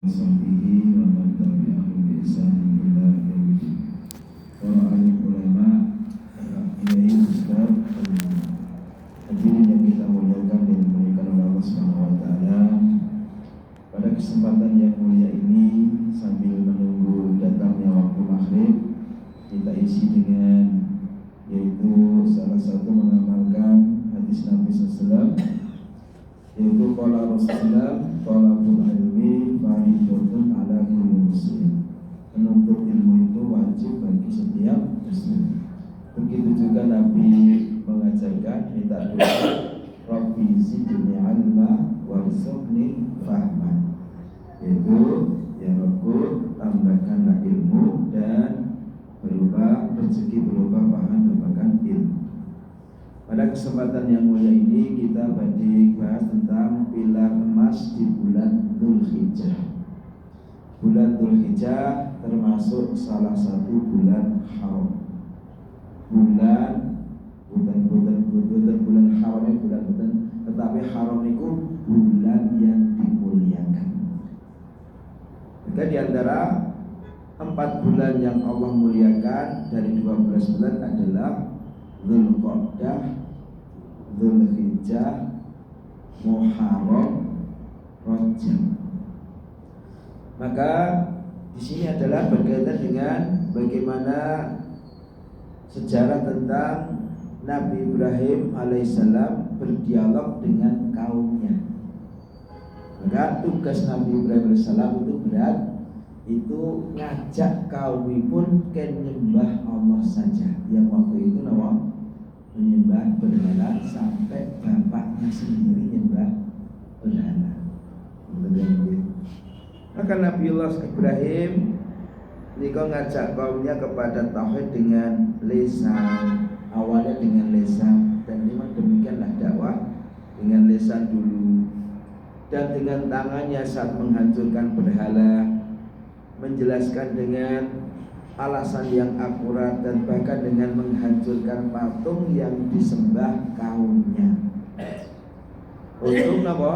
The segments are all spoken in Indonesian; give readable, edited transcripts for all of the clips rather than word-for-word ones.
Sahbihi wa man tabi'ahu bi ihsan ila yaumil para alim ulama kiai ustaz hadirin yang kita muliakan dan dimuliakan oleh Allah Subhanahu wa taala. Pada kesempatan yang mulia ini, sambil menunggu datangnya waktu maghrib, kita isi dengan yaitu salah satu mengamalkan hadis Nabi SAW, yaitu qala Rasulullah talabul ilmi fardhatun ala kulli muslim. Menuntut ilmu itu wajib bagi setiap muslim. Begitu juga Nabi mengajarkan minta doa, Rabbi zidni ilma warzuqni fahman, yaitu ya Rabbku tambahkanlah ilmu dan berupa rezeki berupa paham merupakan ilmu. Pada kesempatan yang mulia ini kita bahas tentang pilar emas di bulan Dzulhijjah. Bulan Dzulhijjah termasuk salah satu bulan haram. Bulan haramnya bulan, tetapi haram itu bulan yang dimuliakan. Maka di antara 4 bulan yang Allah muliakan dari 12 bulan adalah Dzulqa'dah, Dzulhijjah, Muharram, Rajab. Maka di sini adalah berkaitan dengan bagaimana sejarah tentang Nabi Ibrahim alaihissalam berdialog dengan kaumnya. Maka tugas Nabi Ibrahim alaihissalam itu berat, itu ngajak kaumipun ke nyembah Allah saja. Yang waktu itu menyembah berhala sampai bapaknya sendiri nyembah berhala. Maka Nabiullah Ibrahim Niko ngajak kaumnya kepada tauhid dengan lisan. Awalnya dengan lisan, dan memang demikianlah dakwah dengan lisan dulu. Dan dengan tangannya saat menghancurkan berhala, menjelaskan dengan alasan yang akurat, dan bahkan dengan menghancurkan patung yang disembah kaumnya. Untuk apa?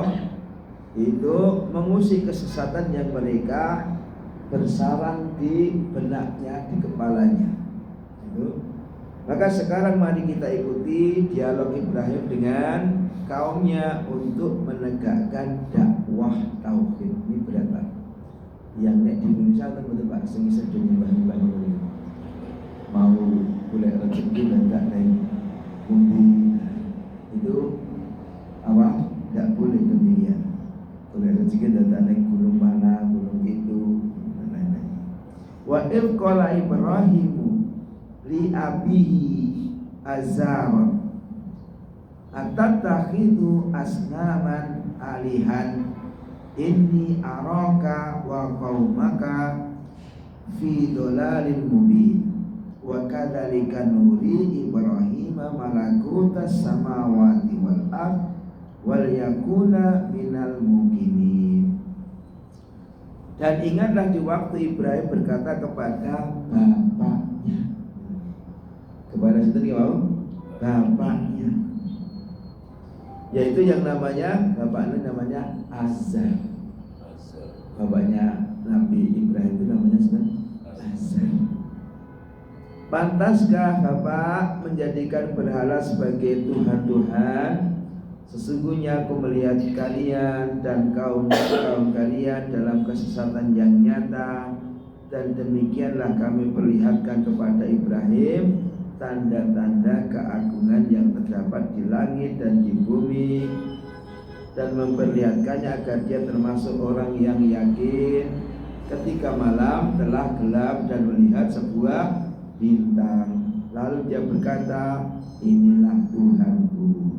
Itu mengusir kesesatan yang mereka bersarang di benaknya, di kepalanya. Itu. Maka sekarang mari kita ikuti dialog Ibrahim dengan kaumnya untuk menegakkan dakwah tauhid. Ini berapa? Yang nek di Indonesia kan betul Pak, sing iso nyembah-nyembah ngono. Mau boleh rezeki dan tak naik pundi. Itu apa? Enggak boleh demikian. Boleh rezeki dan tak naik gunung mana, gunung itu, dan lain-lain. Wa idh qala Ibrahim li abihi azar atatakhidu asnaman alihan inni araka wa qaumaka fi dhalalin mubin wa kadzalika nuri Ibrahim malakutas samawati wal ard wal yakuna minal muqinin. Dan ingatlah di waktu Ibrahim berkata kepada bapaknya, kepada bapaknya, yaitu yang namanya Azar. Bapaknya Nabi Ibrahim itu namanya Azar. Pantaskah Bapak menjadikan berhala sebagai Tuhan-Tuhan? Sesungguhnya aku melihat kalian dan kaum kalian dalam kesesatan yang nyata, dan demikianlah kami perlihatkan kepada Ibrahim tanda-tanda keagungan yang terdapat di langit dan di bumi, dan memperlihatkannya agar dia termasuk orang yang yakin ketika malam telah gelap dan melihat sebuah bintang. Lalu dia berkata, inilah Tuhanku.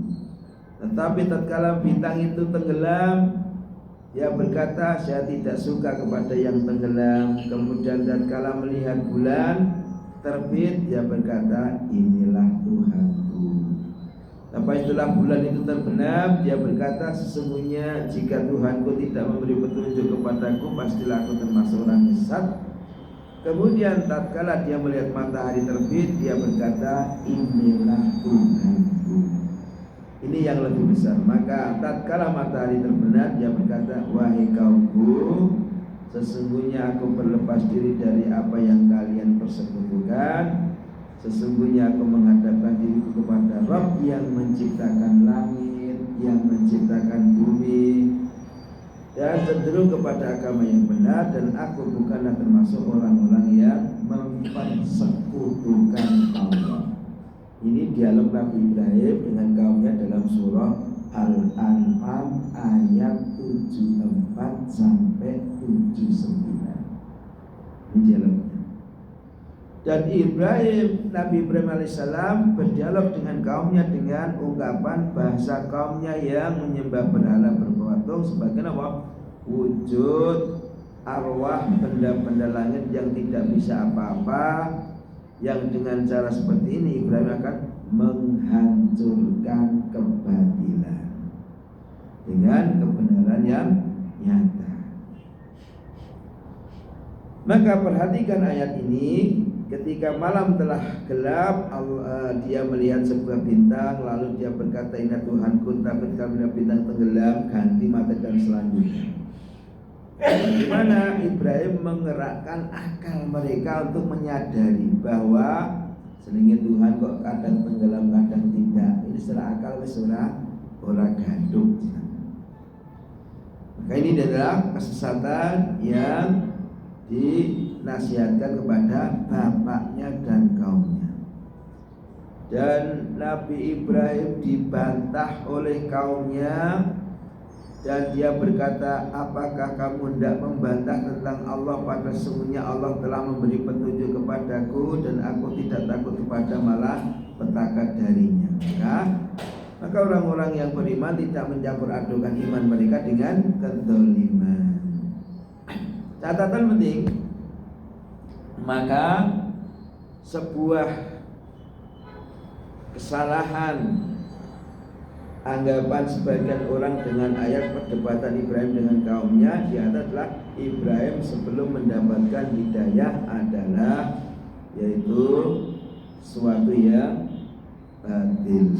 Tetapi tatkala bintang itu tenggelam, dia berkata, saya tidak suka kepada yang tenggelam. Kemudian tatkala melihat bulan terbit, dia berkata, inilah Tuhanku. Tapi setelah bulan itu terbenam, dia berkata, sesungguhnya jika Tuhanku tidak memberi petunjuk kepadaku, pastilah aku termasuk orang sesat. Kemudian tatkala dia melihat matahari terbit, dia berkata, inilah Tuhanku. Ini yang lebih besar. Maka tatkala matahari terbenam, dia berkata, wahai kaumku, sesungguhnya aku berlepas diri dari apa yang kalian persekutukan. Sesungguhnya aku menghadapkan diriku kepada Rabb yang menciptakan langit, yang menciptakan bumi, dan cenderung kepada agama yang benar, dan aku bukanlah termasuk orang-orang yang mempersekutukan Allah. Ini dialog Nabi Ibrahim dengan kaumnya dalam surah Al-An'am ayat 74 sampai 79. Ini dialognya. Dan Nabi Ibrahim alaihissalam berdialog dengan kaumnya dengan ungkapan bahasa kaumnya yang menyembah berhala berpatung sebagai apa? Wujud arwah benda-benda langit yang tidak bisa apa-apa, yang dengan cara seperti ini Ibrahim akan menghancurkan kebatilan dengan kebenaran yang nyata. Maka perhatikan ayat ini. Ketika malam telah gelap, dia melihat sebuah bintang, lalu dia berkata, "Inna Tuhanku." Tapi ketika melihat bintang tenggelam, ganti mata dan selanjutnya. Bagaimana Ibrahim mengerakkan akal mereka untuk menyadari bahwa selingit Tuhan kok kadang tenggelam, kadang tidak. Ini secara akal ora gaduk. Maka ini adalah kesesatan yang dinasihatkan kepada bapaknya dan kaumnya. Dan Nabi Ibrahim dibantah oleh kaumnya, dan dia berkata, "Apakah kamu hendak membantah tentang Allah, pada sesungguhnya Allah telah memberi petunjuk kepadaku, dan aku tidak takut kepada malah petaka darinya." Maka orang-orang yang beriman tidak mencampur adukan iman mereka dengan kezaliman. Catatan penting, maka sebuah kesalahan anggapan sebagian orang dengan ayat perdebatan Ibrahim dengan kaumnya di atas adalah Ibrahim sebelum mendapatkan hidayah adalah yaitu suatu yang batil,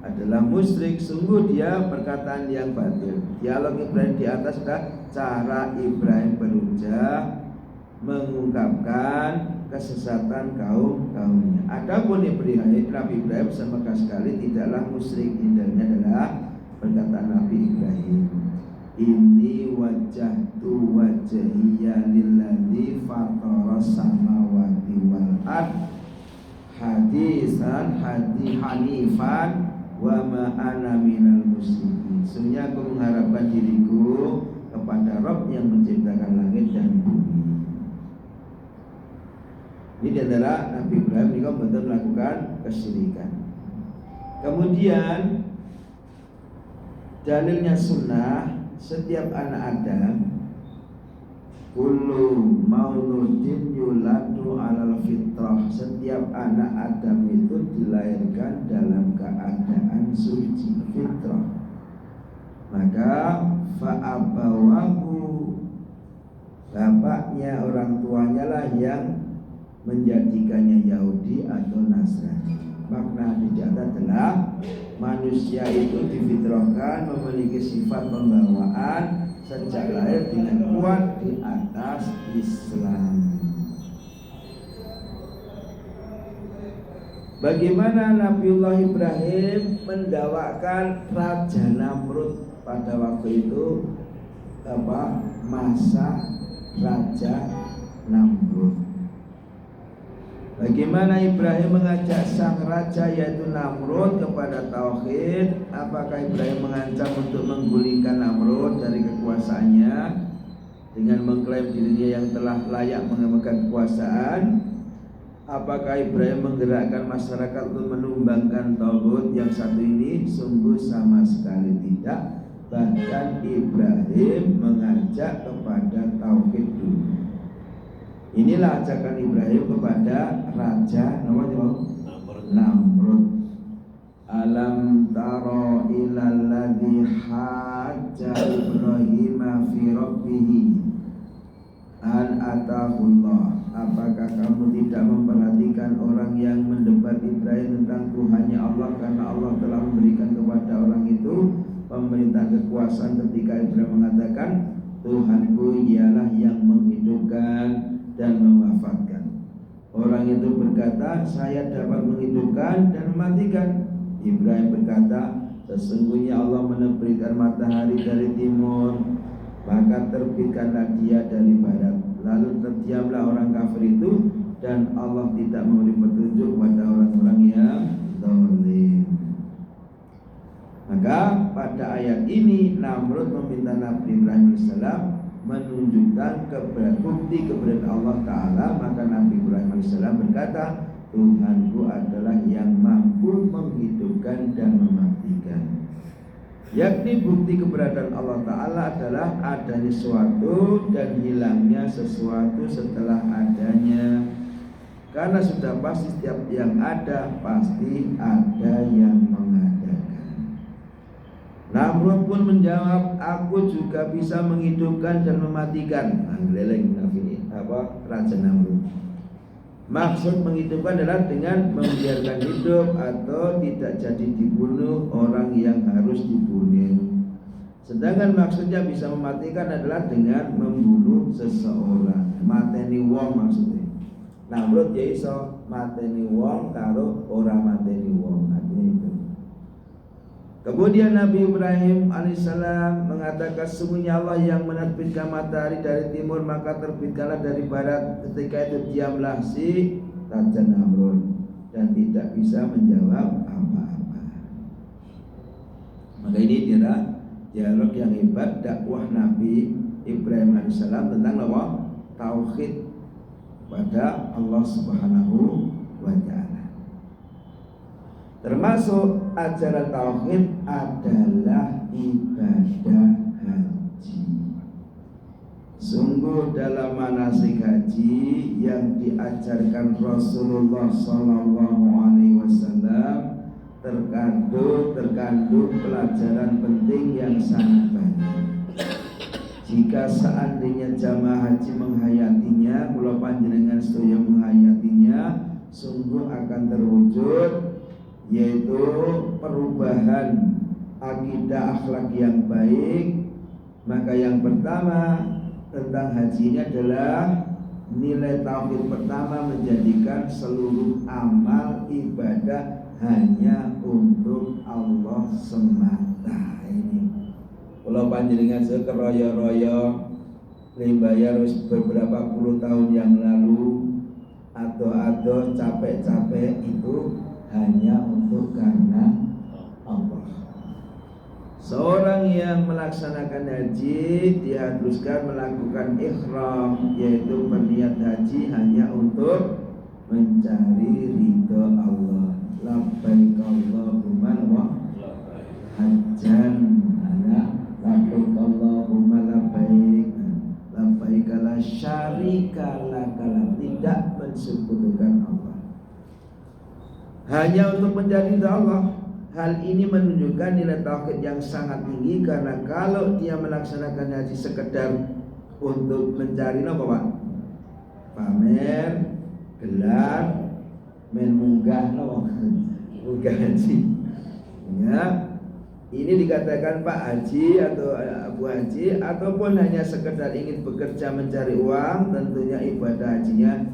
adalah musyrik. Sungguh dia perkataan yang batil. Dialog Ibrahim di atas adalah cara Ibrahim berujar mengungkapkan kesesatan kaumnya. Adapun Nabi Ibrahim sama sekali tidaklah musyrik. Indahnya adalah perkataan Nabi Ibrahim, "Inni wajjahtu wajhiya lilladzi fataras samawati wal ard hanifan wa ma ana minal musyrikin." Sesungguhnya aku mengharapkan diriku kepada Rabb yang menciptakan langit dan bumi. Ini adalah Nabi Ibrahim ini betul melakukan kesyirikan. Kemudian dalilnya sunnah, setiap anak Adam kullu mauludin yuladu alal fitrah, setiap anak Adam itu dilahirkan dalam keadaan suci fitrah. Maka fa'abawahu, bapaknya, orang tuanya lah yang menjadikannya Yahudi atau Nasrani. Makna di atas adalah manusia itu difitrahkan memiliki sifat pembawaan sejak lahir dengan kuat di atas Islam. Bagaimana Nabiullah Ibrahim mendakwakan Raja Namrud pada waktu itu, masa Raja Namrud. Bagaimana Ibrahim mengajak sang raja yaitu Namrud kepada tauhid? Apakah Ibrahim mengancam untuk menggulingkan Namrud dari kekuasaannya dengan mengklaim dirinya yang telah layak memegang kekuasaan? Apakah Ibrahim menggerakkan masyarakat untuk menumbangkan tauhid yang satu ini? Sungguh sama sekali tidak. Bahkan Ibrahim mengajak kepada tauhid dulu. Inilah ajakan Ibrahim kepada Raja Namrud. Alam taro ilal ladzi hajja Ibrahim fi rabbih an atahullah. Apakah kamu tidak memperhatikan orang yang mendebat Ibrahim tentang Tuhannya Allah karena Allah telah memberikan kepada orang itu pemerintah kekuasaan ketika Ibrahim mengatakan, Tuhanku orang itu berkata, saya dapat menghidupkan dan mematikan. Ibrahim berkata, sesungguhnya Allah menerbitkan matahari dari timur, maka terbitkanlah dia dari barat. Lalu terdiamlah orang kafir itu, dan Allah tidak memberi petunjuk pada orang-orang yang zalim. Maka pada ayat ini Namrud meminta Nabi Ibrahim AS menunjukkan bukti keberadaan Allah Ta'ala. Maka Nabi Ibrahim AS berkata, Tuhanku adalah yang mampu menghidupkan dan mematikan. Yakni bukti keberadaan Allah Ta'ala adalah adanya sesuatu dan hilangnya sesuatu setelah adanya. Karena sudah pasti setiap yang ada pasti ada yang mengadakan. Namrud pun menjawab, aku juga bisa menghidupkan dan mematikan. Geleleng Raja Namrud. Maksud menghidupkan adalah dengan membiarkan hidup atau tidak jadi dibunuh orang yang harus dibunuh. Sedangkan maksudnya bisa mematikan adalah dengan membunuh seseorang. Mateni wong maksudnya. Namrud ya iso mateni wong karo ora mateni wong, artinya itu. Kemudian Nabi Ibrahim alaihissalam mengatakan, sesungguhnya Allah yang menerbitkan matahari dari timur, maka terbitkanlah dari barat. Ketika itu diamlah si Raja Namrud dan tidak bisa menjawab apa-apa. Maka ini dialog yang hebat dakwah Nabi Ibrahim alaihissalam tentang apa? Tauhid pada Allah Subhanahu wa ta'ala. Termasuk ajaran tauhid adalah ibadah haji. Sungguh dalam manasik haji yang diajarkan Rasulullah SAW terkandung pelajaran penting yang sangat banyak. Jika seandainya jamaah haji menghayatinya, kula panjenengan sedaya menghayatinya, sungguh akan terwujud, yaitu perubahan akidah akhlak yang baik. Maka yang pertama tentang haji ini adalah nilai tauhid pertama, menjadikan seluruh amal ibadah hanya untuk Allah semata. Ini kalau panjenengan sekeroyo-royo bayar beberapa puluh tahun yang lalu, atau capek-capek itu hanya untuk karena Allah. Seorang yang melaksanakan haji diharuskan melakukan ikhram, yaitu berniat haji hanya untuk mencari ridho Allah. Labbaik Allahumma wa hajjan, labbaik Allahumma labbaik, labbaik la syarika lak, tidak mensekutukan Allah, hanya untuk mencari ridha Allah. Hal ini menunjukkan nilai tauhid yang sangat tinggi, karena kalau dia melaksanakan haji sekedar untuk mencari apa Pak? Pamer, gelar, munggah munggah haji. Ya, ini dikatakan Pak Haji atau Abu Haji, ataupun hanya sekedar ingin bekerja mencari uang, tentunya ibadah hajinya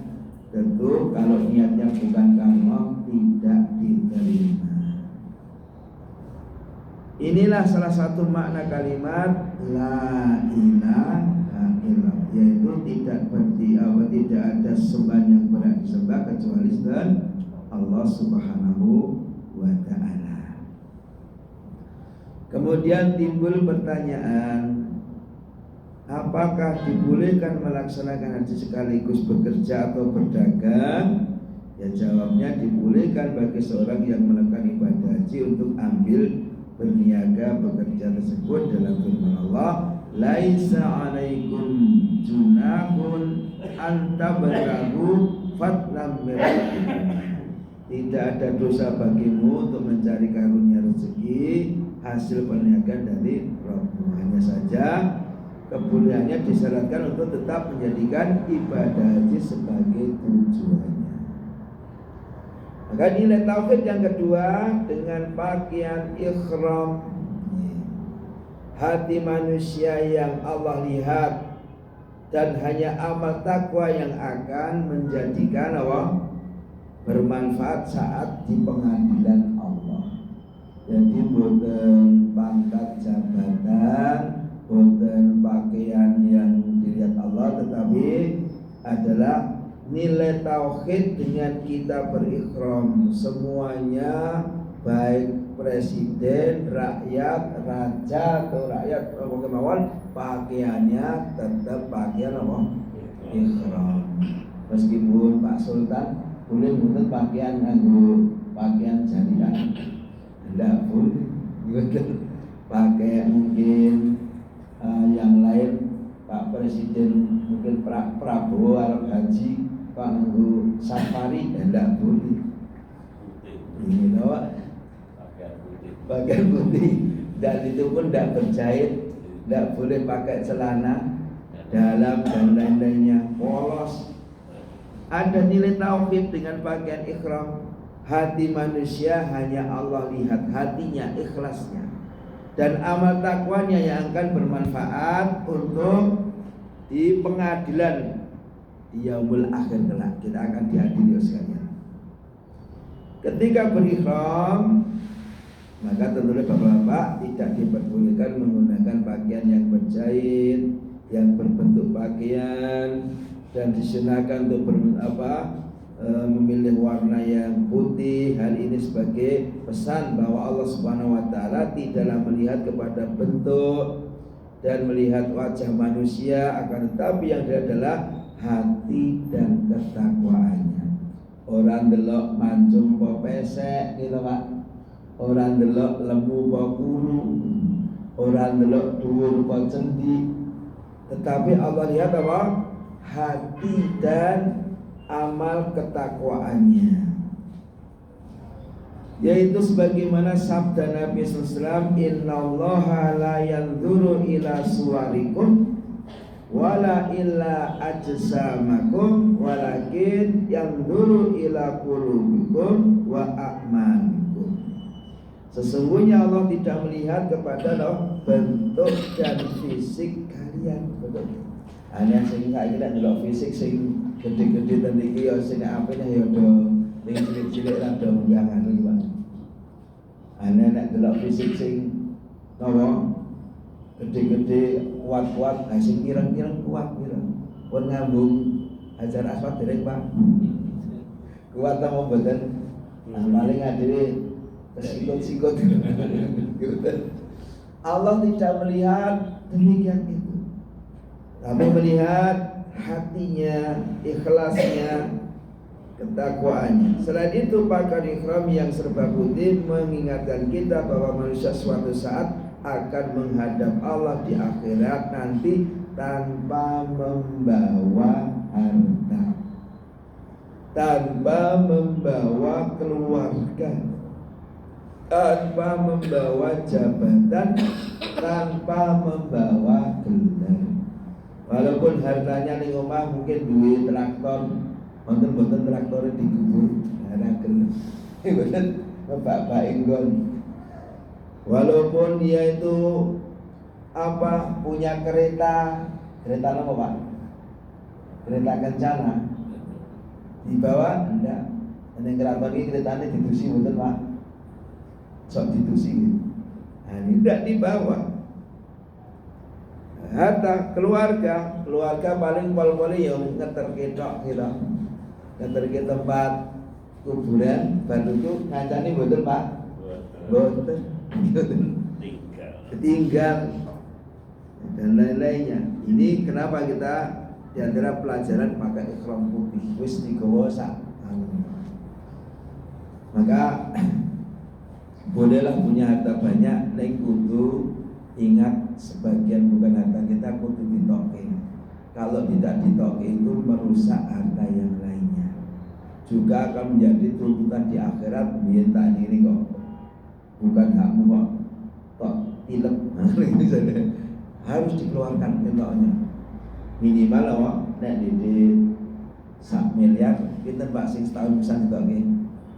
tentu kalau niatnya bukan karena tidak diterima. Inilah salah satu makna kalimat la ilaha illallah, yaitu tidak ada sembahan yang berhak disembah kecuali Allah Subhanahu wa ta'ala. Kemudian timbul pertanyaan, apakah dibolehkan melaksanakan haji sekaligus bekerja atau berdagang? Ya, jawabnya dibolehkan bagi seorang yang melakukan ibadah haji untuk ambil berniaga bekerja tersebut dalam firman Allah, laisa alaikum junahun antabarahu fatlam miratikum. Tidak ada dosa bagimu untuk mencari karunia rezeki hasil perniagaan dari Rabbmu. Hanya saja kebolehannya disyaratkan untuk tetap menjadikan ibadah haji sebagai tujuannya. Maka nilai tauhid yang kedua dengan pakaian ikhram, hati manusia yang Allah lihat, dan hanya amal takwa yang akan menjadikan bermanfaat saat di pengadilan Allah. Jadi boten pangkat jabatan, boten pakaian yang dilihat Allah, tetapi adalah nilai tauhid dengan kita berikhram semuanya, baik presiden, rakyat, raja atau rakyat kemauan, pakaiannya tetap pakaian apa? Ikhram. Meskipun Pak Sultan boleh butuh pakaian nganggo pakaian jadian, tidak boleh. Pakai mungkin yang lain, Pak Presiden mungkin Prabowo Arab Haji Pak nganggo safari, tidak boleh. Ini loh, pakaian putih, dan itu pun tidak berjahit, tidak boleh pakai celana dalam dan lain-lainnya, polos. Ada nilai tauhid dengan pakaian ikhram. Hati manusia hanya Allah lihat, hatinya, ikhlasnya, dan amal takwanya yang akan bermanfaat untuk di pengadilan di yaumul akhir kelak. Kita akan diadili sekalian. Ketika berikhram, maka tentunya bapak-bapak tidak diperbolehkan menggunakan pakaian yang berjahit, yang berbentuk pakaian, dan disunahkan untuk memilih warna yang putih. Hal ini sebagai pesan bahwa Allah Subhanahu wa taala tidaklah melihat kepada bentuk dan melihat wajah manusia, akan tetapi yang dia adalah hati dan ketakwaannya. Orang delok mancung po pesek gitu Pak, orang delok lemu po kuru, orang delok dhuwur po cendi, tetapi Allah lihat apa? Hati dan amal ketakwaannya. Yaitu sebagaimana sabda Nabi SAW, Innallaha la yanzuru ila suwarikum wala illa ajsamakum walakin yanzuru ila qulubikum wa a'malikum. Sesungguhnya Allah tidak melihat kepada bentuk dan fisik kalian. Betul. Hanya sing saiki nek delok fisik sing gede-gede ten iki ya sing apene ya do ning cilik-cilik ra do munggah iki, Pak. Ana nek delok fisik sing napa gede-gede kuat-kuat, sing kirang-kirang kuat pira. Pun ngambung Hajar Aswad dereng, Pak. Kuat ta mboten? Nah, paling adewe tersikut-sikut. Allah tidak melihat demikian itu, tapi melihat hatinya, ikhlasnya, ketakwaannya. Selain itu, pakaian ikhram yang serba putih mengingatkan kita bahwa manusia suatu saat akan menghadap Allah di akhirat nanti tanpa membawa harta, tanpa membawa keluarga, tanpa membawa jabatan, tanpa membawa gelar. Walaupun hartanya ning omah mungkin duit traktor, wonten-wonten traktore dikubur, ana gelar. Mboten bapak enggon. Walaupun dia itu punya kereta apa Pak? Kereta kencana. Dibawa enggak. Ning keraton iki keretane didusi mboten Pak? Sok didusi. Nah, ini tidak dibawa. Harta keluarga paling pol-poli yang ngeterke tok gitu. Ngeterke tempat kuburan batu itu ngancani mboten Pak? Mboten. Tinggal dan lain-lainnya. Ini kenapa kita di antara pelajaran pakai ikhram putih wis digawa sak. Maka bolehlah punya harta banyak, nek kudu ingat sebagian bukan harta kita kudu ditoke. Kalau tidak ditoke itu merusak harta yang lainnya. Juga akan menjadi tuntutan di akhirat, minta ini kok bukan hakmu kok tok tilep. Harus dikeluarkan mentoknya. Minimal kok nek di 1 miliar kita Pak sing setahun bisa ditoke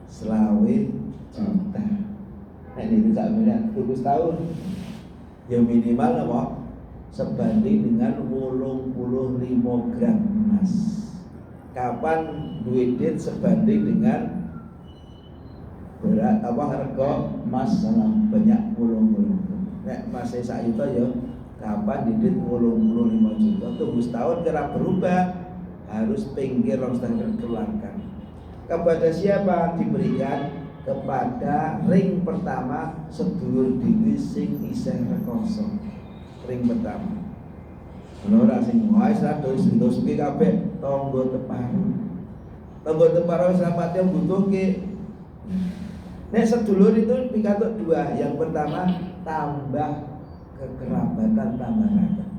20 juta. Nek di 1 miliar tuku setahun ya minimal apa sebanding dengan 85 gram emas. kapan duit sebanding dengan berat harga emas salam banyak puluh-puluh. Nek masih saiki ya kapan didit 85 juta tunggu setahun kira berubah harus pinggir rong setengah keluarkan. Kepada siapa diberikan? Kepada ring pertama sedulur dhewe sing isih rekoso. Ring pertama. Ora sing wae satus suki kabeh tangga teparo. Tangga teparo sampeyan yang butuhke. Nek sedulur itu dikatuk dua. Yang pertama tambah kekerabatan tambah ragam.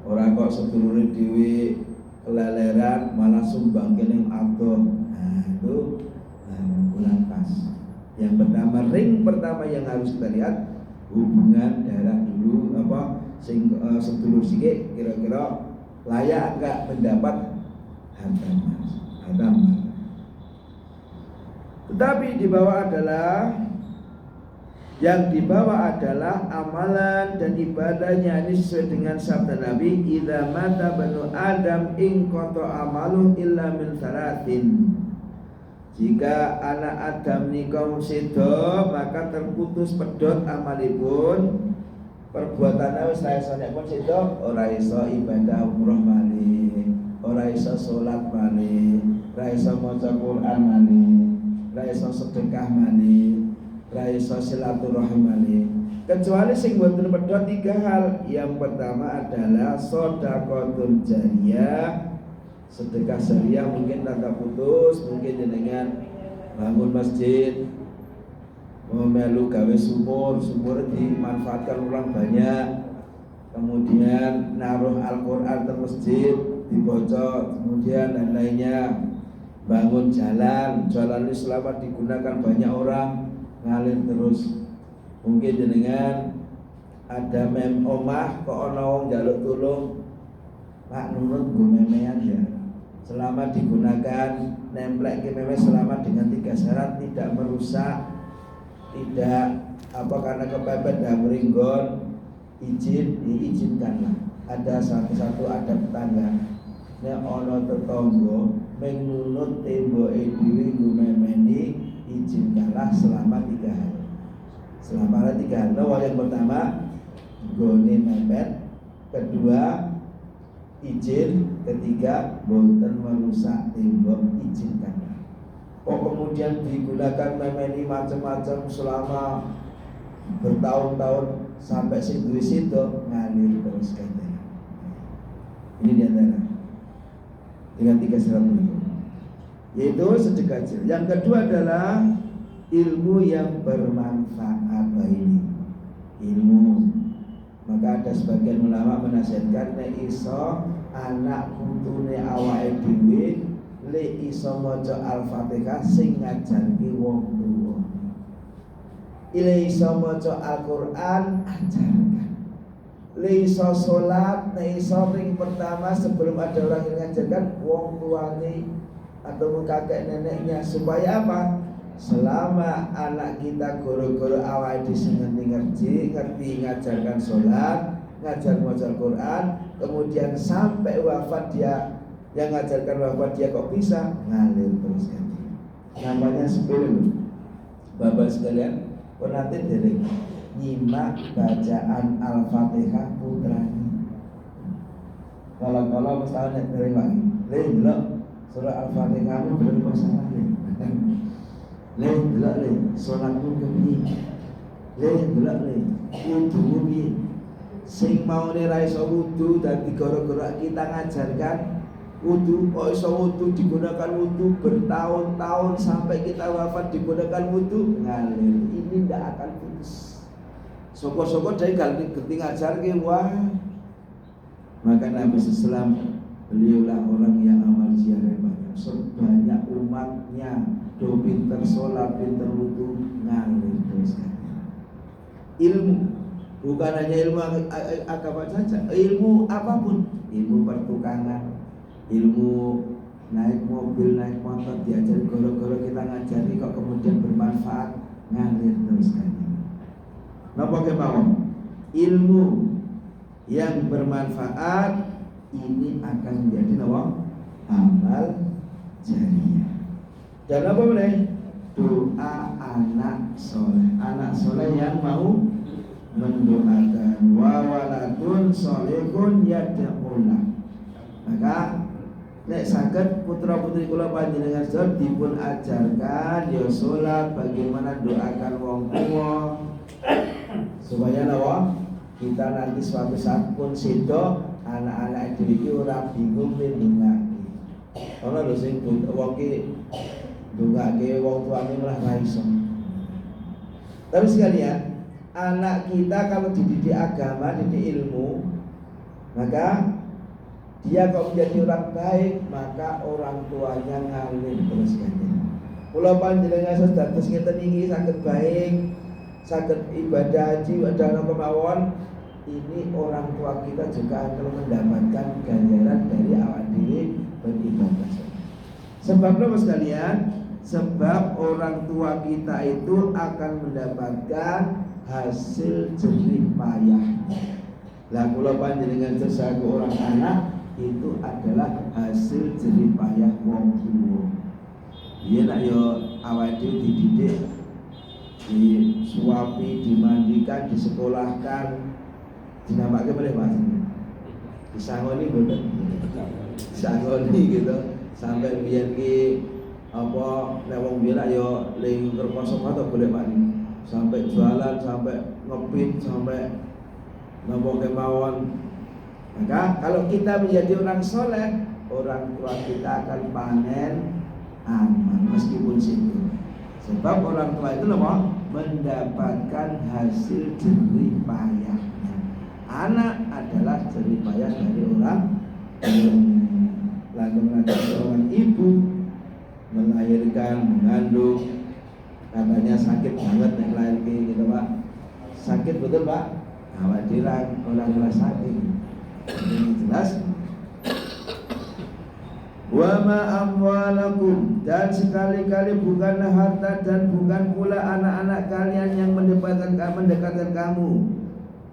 Ora kok sedulur dhewe keleleran malah sumbang kene adoh. Nah, itu kurang pas. Yang pertama ring pertama yang harus kita lihat hubungan darah dulu sedulur sikik kira-kira layak enggak mendapat harta emas. Tetapi yang dibawa adalah amalan dan ibadahnya. Ini sesuai dengan sabda Nabi, idza mata banu adam in qata amalu illa min salatin. Jika anak Adam nikah sedo maka terputus pedot amalipun. Perbuatannya wis ra iso nek pun sedo ora iso ibadah umroh malih, ora iso salat malih, ora iso maca Quran malih, ora iso sedekah malih, ora iso silaturahim malih. Kecuali sing boten pedhot tiga hal. Yang pertama adalah shadaqatul jariyah. Sedekah syariah mungkin tak putus, mungkin dengan bangun masjid, melu gawe sumur dimanfaatkan orang banyak, kemudian naruh Al-Quran di masjid dibocor, kemudian dan lainnya, bangun jalan ini selamat digunakan banyak orang, ngalir terus. Mungkin dengan ada omah kok ana wong njaluk tulung, Pak nurut gue memean ya. Selama digunakan nemplek ke meme selama dengan 3 syarat, tidak merusak, tidak karena kepepet dan meringgon, diizinkanlah. Ada satu ada tetangga nek ana tetangga mengunut temboke dhewe gumemeni, izinkanlah selama 3 hari. Selama 3 hari. Yang pertama gone mepet, kedua izin, ketiga boten merusak tembok, izinkan. Kemudian digunakan memeni macam-macam selama bertahun-tahun sampai sing duwe situ ngalir terus katanya. Ini diantara dengan 3 syarat itu, yaitu sedekah. Yang kedua adalah ilmu yang bermanfaat. Ini ilmu. Maka ada sebagian ulama menasihatkan nek iso anak putune awake dhewe le iso maca Al-Fatihah sing ngajarke wong tuwa. Le iso maca Al-Qur'an ajarkan. Le iso salat, nek iso ring pertama sebelum ada orang yang ngajarkan wong tuane atau kakek neneknya, supaya apa? Selama anak kita guru-guru awal ngerti ngajarkan sholat, ngajar maca Quran, kemudian sampai wafat dia yang ngajarkan wafat dia kok bisa ngalir terus kan. Namanya sepuluh. Bapak sekalian, penanti dereng nyimak bacaan Al-Fatihah putrani. Kalau misalnya dereng lagi, delok surah Al-Fatihah itu belum masalah deh. Delok salatku kepiye? Delok wudumu piye? Sing maune ra iso wudu dadi gara-gara kita ngajarkan wudu, kok iso wudu digunakan wudu bertahun-tahun sampai kita wafat digunakan wudu ngalir. Ini ndak akan putus. Soko-soko dari ganti ngajarke wah. Maka Nabi Sallam beliaulah orang yang amal ziarah banyak. Sebanyak umatnya do pinter sholat, pinter wudu, ngalir terus kan. Ilmu bukan hanya ilmu agama saja, ilmu apapun, ilmu pertukangan, ilmu naik mobil, naik motor diajari goro-goro kita ngajari kok kemudian bermanfaat, ngalir terus kan. Napa kemawon? Ilmu yang bermanfaat ini akan menjadi amal jariah. Dan apa boleh? Doa anak soleh yang mau mendoakan. Wa waladun solehun yad'ulah. Maka nek saged putra putri kula panjenengan sedaya dipun ajarkan ya salat bagaimana doakan wong tua supaya napa kita nanti suatu saat pun sedo anak-anak dhewe ora bingung ndongake. Ana lho sing wong ki ndongake wong tuane malah ra iso. Tapi sekalian, anak kita kalau dididik agama, dididik ilmu, maka dia kalau menjadi orang baik, maka orang tuanya ngalim terus kalian. Kula panjenengan sedados ngeten iki saged baik, saged ibadah haji wadana kemawon, ini orang tua kita juga akan mendapatkan ganjaran dari awak dhewe beribadah. Sebab apa sekalian? Sebab orang tua kita itu akan mendapatkan hasil jerih payahnya. Lah kula panjenengan sesaku orang anak itu adalah hasil jerih payah wong tuwa. Iya nak yo awake dhewe dididik, disuapi, dimandikan, disekolahkan, dinamake boleh Mas. Disangoni mboten? Disangoni gitu. Sampai biyen ki apa nek wong biyen yo ling kerkoso atau boleh Pak. Sampai jualan, sampai ngepit, sampai nopo kemawon. Maka kalau kita menjadi orang soleh, orang tua kita akan panen aman meskipun situ. Sebab orang tua itu apa? Mendapatkan hasil jerih payahnya. Anak adalah jerih payah dari orang tuanya. Lalu ada seorang ibu melahirkan, mengandung, katanya sakit banget nek lahir gitu Pak. Sakit betul Pak? Awak dirang orang sakit. Ini jelas. Wa ma amwalakum, dan sekali-kali bukanlah harta dan bukan pula anak-anak kalian yang mendekatkan kamu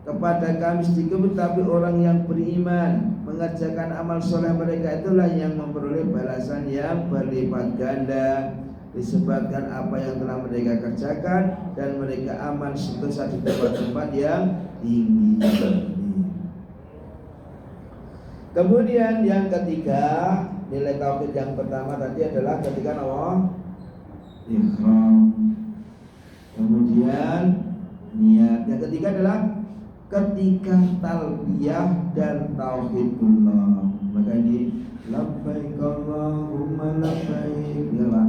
kepada kami sedikit, tapi orang yang beriman mengerjakan amal soleh mereka itulah yang memperoleh balasan yang berlipat ganda disebabkan apa yang telah mereka kerjakan, dan mereka aman sentosa di tempat-tempat yang tinggi. Kemudian yang ketiga, nilai tauhid yang pertama tadi adalah ketika Allah ikhram. Kemudian niat. Yang ketiga adalah ketika talbiyah dan tauhidullah. Maka ini labbaik Allahumma labbaik, ya Pak.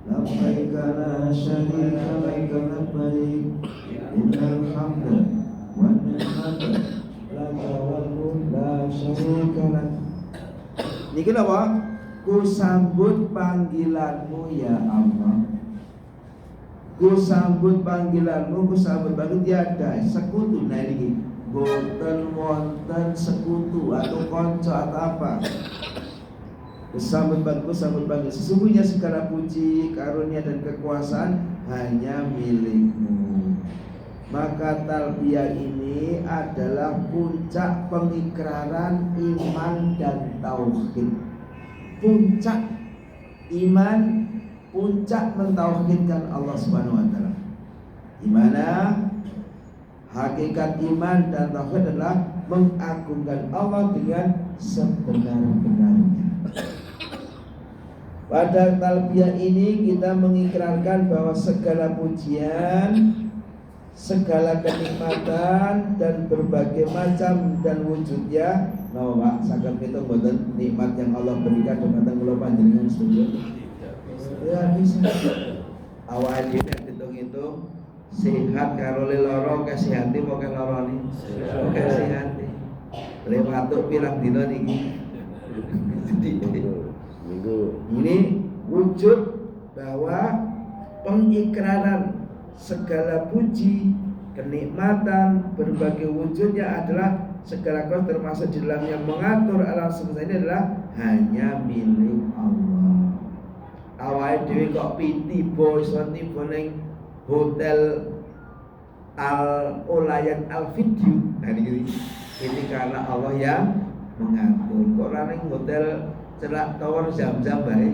Labbaik la syarika lak labbaik, innal hamda wan ni'mata laka wal mulk la syarika lak. Niki napa? Ku sambut panggilanmu ya Allah. Ku sambut panggilanmu, ku sambut banget tiada sekutu. Nah ini boten wonten sekutu atau konco atau apa. Sambut panggilan. Sesungguhnya segala puji, karunia dan kekuasaan hanya milikmu. Maka talbiyah ini adalah puncak pengikraran iman dan tauhid. Puncak iman, puncak mentauhidkan Allah Subhanahu wa taala. Di mana hakikat iman dan tauhid adalah mengagungkan Allah dengan sebenar-benarnya. Pada talbiyah ini kita mengikrarkan bahwa segala pujian, segala kenikmatan dan berbagai macam dan wujudnya, nah Pak, saged kita mboten nikmat yang Allah berikan dumateng kula panjenengan sedaya. Ya bisa. Awal dhewe hitung-hitung sehat karo leloro kesehati mau ke lorone. Kesehati. Lewatuk pirang dina niki. Ini wujud bahwa pengikraran segala puji, kenikmatan, berbagai wujudnya adalah segala kau termasuk di dalamnya mengatur alam semesta ini adalah hanya milik Allah. Awalnya dewi kok piti boys nanti boning hotel Al Olayan Al Video. Nah ini karena Allah yang mengatur. Kok ora ning hotel cerak tower Zam-Zam bae.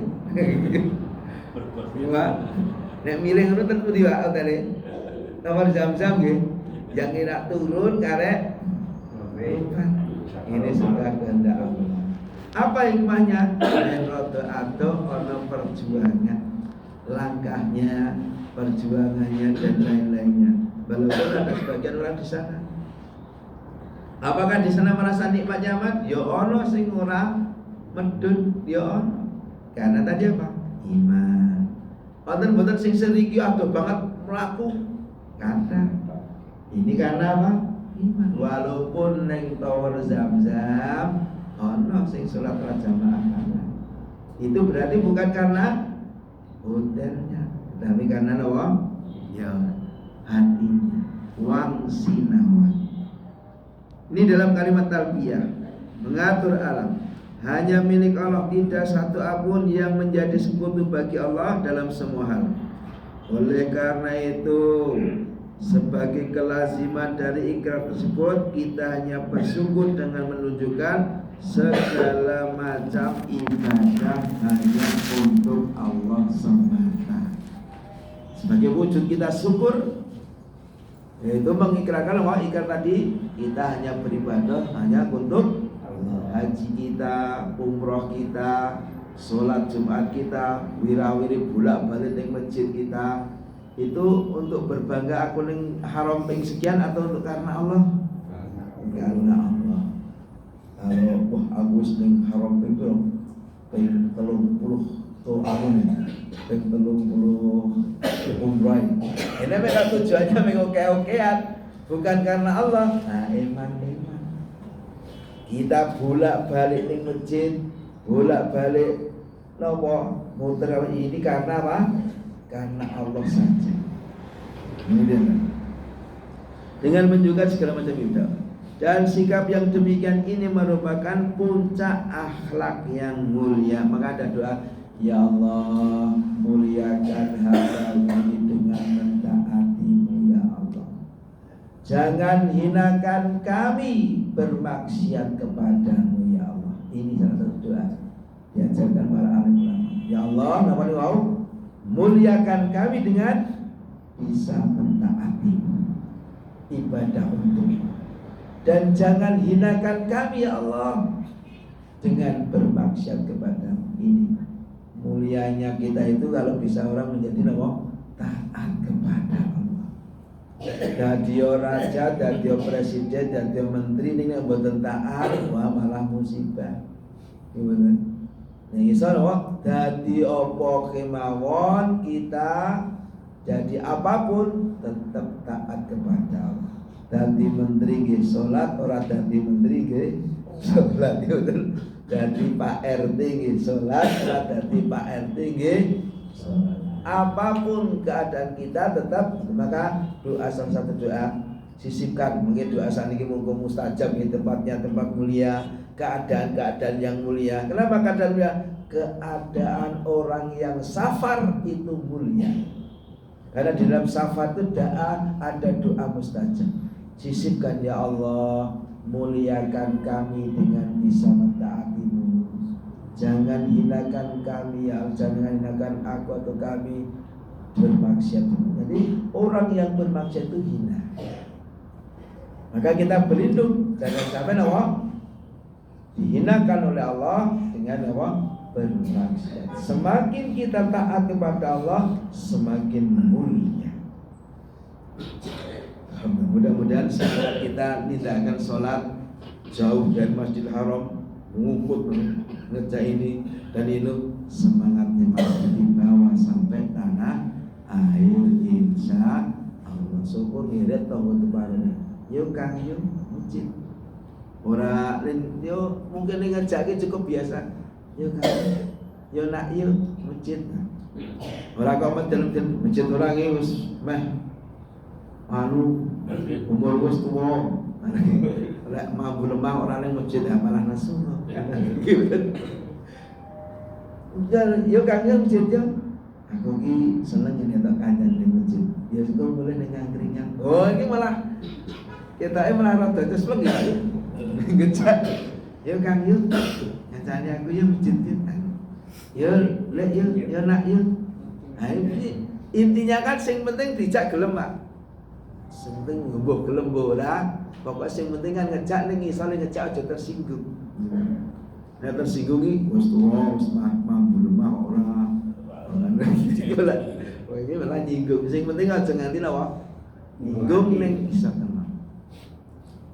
Iya. Nek milih ngono tentu di hotele. Tower Zam-Zam nggih. Yang kira turun karek ini sudah kehendak Allah. Apa hikmahnya? Rodo atau ono perjuangan, langkahnya, perjuangannya dan lain-lainnya. Walaupun ada sebagian orang di sana. Apakah di sana merasa nikmat nyaman? Ya ono sing ora medun, ya ono. Karena tadi apa? Iman. Wonten-wonten sing seriki adoh banget mlaku. Karena ini karena apa? Iman. Walaupun neng tower Zam-Zam ono sing salat jamaah. Itu berarti bukan karena hotelnya, tapi karena apa? Ya hatinya. Wang sinawan. Ini dalam kalimat talbiyah, mengatur alam. Hanya milik Allah, tidak satu apun yang menjadi sekutu bagi Allah dalam semua hal. Oleh karena itu, sebagai kelaziman dari ikrar tersebut, kita hanya bersyukur dengan menunjukkan segala macam ibadah hanya untuk Allah semata. Sebagai wujud kita syukur, yaitu mengikrarkan bahwa ikrar tadi kita hanya beribadah hanya untuk Allah. Haji kita, umroh kita, sholat Jumat kita, wirawiri bolak-balik di masjid kita, itu untuk berbangga aku ning haram ping sekian atau untuk karena Allah? Karena Allah. Kalau wah aku ning haram ping 30 tuh aku nih ping 30 umrah. Ini memang tujuannya mengoke-okean, bukan karena Allah. Nah, iman. Kita bolak-balik ning masjid, bolak-balik nopo muter ini karena apa? Karena Allah saja. Kemudian dengan menunjukkan segala macam ibadah. Dan sikap yang demikian ini merupakan puncak akhlak yang mulia. Maka ada doa, ya Allah, muliakan hamba kami dengan mentaati-Mu ya Allah. Jangan hinakan kami bermaksiat kepadamu ya Allah. Ini salah satu doa diajarkan para alim ulama. Ya Allah, namanya wau, muliakan kami dengan bisa mentaati ibadah untukmu, dan jangan hinakan kami ya Allah dengan bermaksiat kepadamu. Ini mulianya kita itu kalau bisa orang menjadi taat kepada Allah. Dadio raja, dadio presiden, dadio menteri ini yang mboten taat, wah malah musibah. Gimana? Ning iso lho, dadi apa kemawon kita, jadi apapun tetap taat kepada Allah. Dadi menteri nggih salat, ora dadi menteri nggih salat. Dadi Pak RT nggih salat, ora dadi Pak RT nggih salat. Apapun keadaan kita tetap, maka doa salah satu doa sisipkan, mungkin doa saniki munggo mustajab nggih, tempatnya tempat mulia, keadaan-keadaan yang mulia. Kenapa keadaan mulia? Keadaan orang yang safar itu mulia. Karena di dalam safar itu ada doa mustajab. Sisipkan ya Allah, muliakan kami dengan bisa mentaati-Mu. Jangan hinakan kami ya, jangan hinakan aku atau kami bermaksiat. Jadi orang yang bermaksiat itu hina. Maka kita berlindung jangan sampai dihinakan oleh Allah dengan bermaksiat. Semakin kita taat kepada Allah, semakin mulia. Mudah-mudahan setelah kita tindakan sholat jauh dari Masjidil Haram, mengukut ngerja ini dan itu, semangatnya masih dibawa sampai tanah air insya Allah. Syukur ngirit tonggo tebarane. Yuk Kang, yuk masjid. Ora yo mungkin ngerjake cukup biasa. Yuk Kang, yo nak yuk masjid. Ora kok medel-medel masjid ora nge wis meh umur wis tuwa. Lek mampu lemah ora ning masjid malah nasu. Udah, yuk Kang yo masjid yo. Aku ki seneng nyetok kancan ning masjid. Ya syukur boleh ning angkringan. Oh, iki malah kita malah rada tes lagi. Gejak. Yo Kang yo. Ngancani aku yo masjid yo. Yo lek yo nak yo. Nah, intinya kan sing penting dijak gelem, Pak. Sing penting mbuh gelem mbuh ora. Pokoke sing penting kan ngejak ning isole ngejak aja tersinggung. Nek tersinggung iki wis tuwa wis mampu lemah ora. Ora gitu lah. Oh iki malah nyinggung. Sing penting aja nganti napa? Nyinggung ning isa tenang.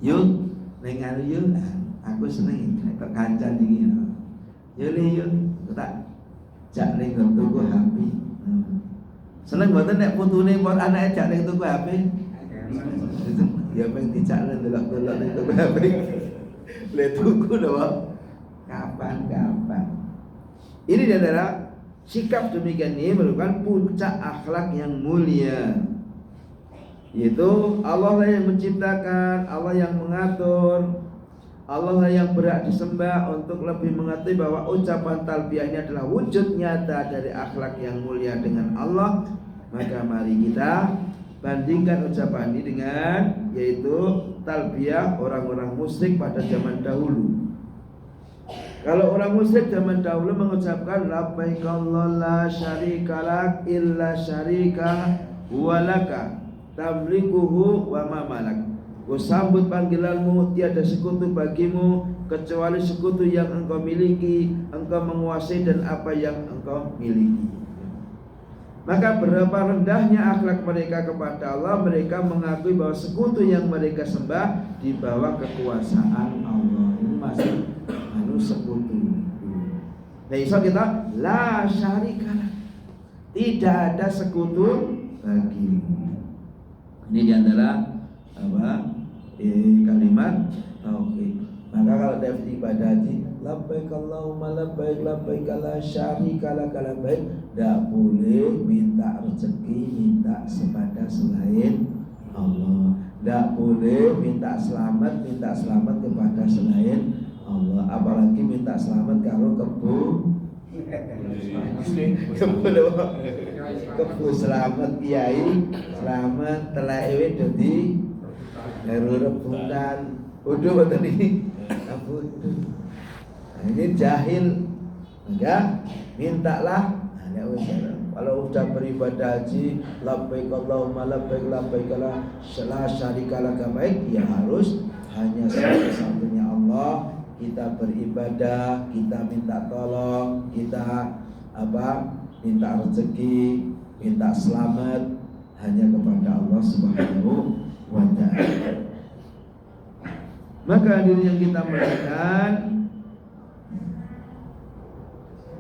Yo ning ngaru yo aku seneng nek kancan iki. Yo le yo tak jak ning tuku HP. Seneng mboten nek putune pon anake jak ning tuku HP. Ya pengen dijak ning delok-delok ning tuku HP. Le tuku lho. Kapan-kapan. Ini adalah sikap demikian ini merupakan puncak akhlak yang mulia. Yaitu Allah lah yang menciptakan, Allah yang mengatur, Allah lah yang berhak disembah. Untuk lebih mengerti bahwa ucapan talbiyah ini adalah wujud nyata dari akhlak yang mulia dengan Allah, maka mari kita bandingkan ucapan ini dengan yaitu talbiyah orang-orang musyrik pada zaman dahulu. Kalau orang musyrik zaman dahulu mengucapkan labbaik Allahumma la syarika lak illa syarika walaka tamlikuhu wa ma malak. Ku sambut panggilanmu, tiada sekutu bagimu kecuali sekutu yang engkau miliki, engkau menguasai dan apa yang engkau miliki. Maka berapa rendahnya akhlak mereka kepada Allah, mereka mengakui bahwa sekutu yang mereka sembah di bawah kekuasaan Allah. Ini masih sekutu. Nah, iso kita la syarikalah. Tidak ada sekutu bagimu. Ini diantara kalimat tauhid. Maka kalau ada ibadah haji, labbaik Allahumma labbaik labbaik la syarika lak labbaik, tidak boleh minta rezeki, minta kepada selain Allah. Tidak boleh minta selamat kepada selain Allah, apalagi minta selamat kalau kebu selamat kiai, selamat telewe dadi rebutan bodoh betul ini. Ini jahil, enggak mintalah. Kalau udah beribadah haji, labbaik Allahumma labbaik labbaik la syarika lak baik, ya harus hanya satu-satunya Allah. Kita beribadah, kita minta tolong, kita minta rezeki, minta selamat hanya kepada Allah Subhanahu wa ta'ala. Maka hadirin yang kita muliakan,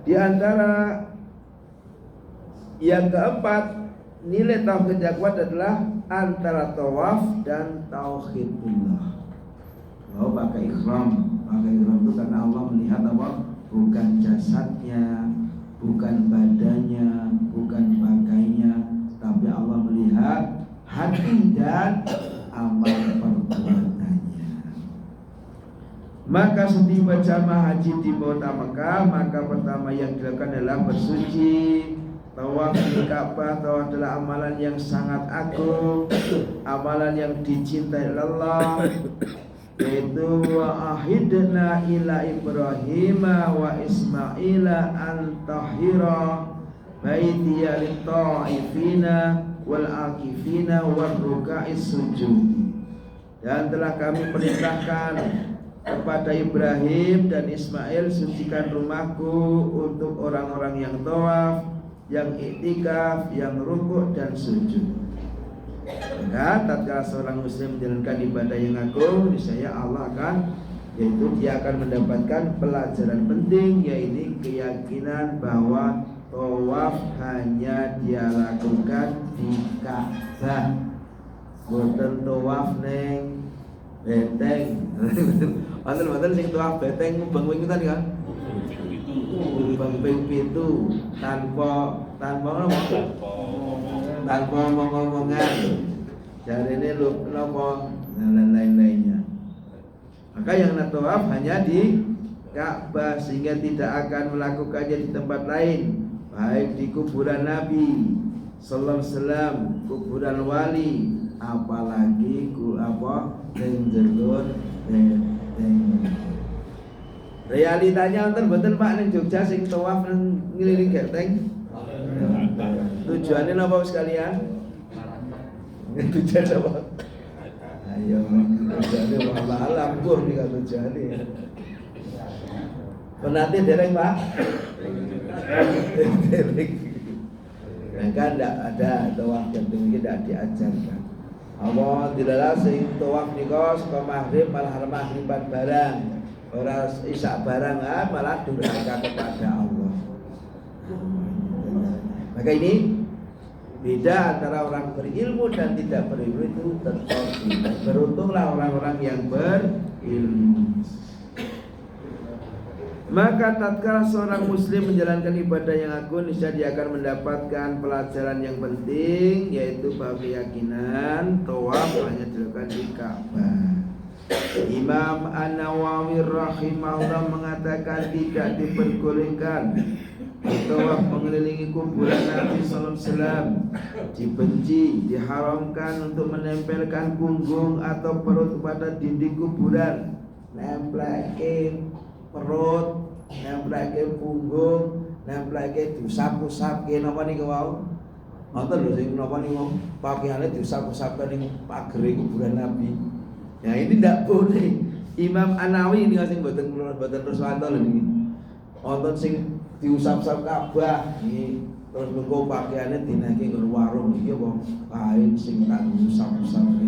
di antara yang keempat, nilai tauhid yang kuat adalah antara tawaf dan tauhidullah. Oh, pakai ihram. Pakai ihram itu karena Allah melihat apa? Bukan jasadnya, bukan badannya, bukan pakainya, tapi Allah melihat hati dan amal perbuatannya. Maka setiap jamaah haji di kota Mekah, maka pertama yang dilakukan adalah bersuci. Tawaf di Ka'bah, tawaf adalah amalan yang sangat agung, amalan yang dicintai Allah. Yaitu wa ahidna ila Ibrahim wa Ismaila an tahira baitiya lit-ta'ifina wal akifina war ruka'is sujud. Dan telah kami perintahkan kepada Ibrahim dan Ismail, sucikan rumahku untuk orang-orang yang tawaf, yang iktikaf, yang rukuk dan sujud. Maka tatkala seorang muslim menjalankan ibadah yang agung, niscaya Allah akan, yaitu dia akan mendapatkan pelajaran penting, yaitu keyakinan bahwa tawaf hanya dia lakukan di Ka'bah. Boten tawaf neng beteng. Wonten sing tawaf beteng mubeng wingitan kan? Mubeng pitu tanpa ngomong-ngomongan, jarene napa dan lain-lainnya. Maka yang tawaf hanya di Ka'bah, sehingga tidak akan melakukannya di tempat lain, baik di kuburan Nabi sallallahu alaihi wasallam, kuburan wali, apalagi Realitanya wonten mboten Pak ning Jogja sing tawaf ngeliling genteng. Tujuannya napa sekalian? Tujuan apa? Ayo, tujuannya Allah alam pur nih kan tujuannya. Penanti dereng Pak? Dereng. Nah kan tidak ada tawaf genteng ini tidak diajarkan. Allah dilalah sing tawaf nika saka maghrib malah maghriban barang. Ora isya barang malah durhaka kepada Allah. Maka ini beda antara orang berilmu dan tidak berilmu itu terjadi. Beruntunglah orang-orang yang berilmu. Maka tatkala seorang muslim menjalankan ibadah yang agung, niscaya dia akan mendapatkan pelajaran yang penting, yaitu bahwa keyakinan tawaf hanya dilakukan di Ka'bah. Imam An-Nawawi rahimahullah mengatakan tidak diperbolehkan tawaf mengelilingi kuburan Nabi sallallahu alaihi wasallam, dibenci, diharamkan untuk menempelkan punggung atau perut pada dinding kuburan, nempelke perut, nempelke punggung, nempelke diusap-usapke napa niku wau. Wonten lho sing napa niku pakaiane diusap-usapke ning pagere kuburan Nabi. Ya ini tidak boleh. Imam An-Nawawi ini sing mboten Ruswanto lho niki. Wonten sing diusap-usap Ka'bah iki terus mengko pakaiane dinake nggon warung iki apa kain sing tak usap-usapke.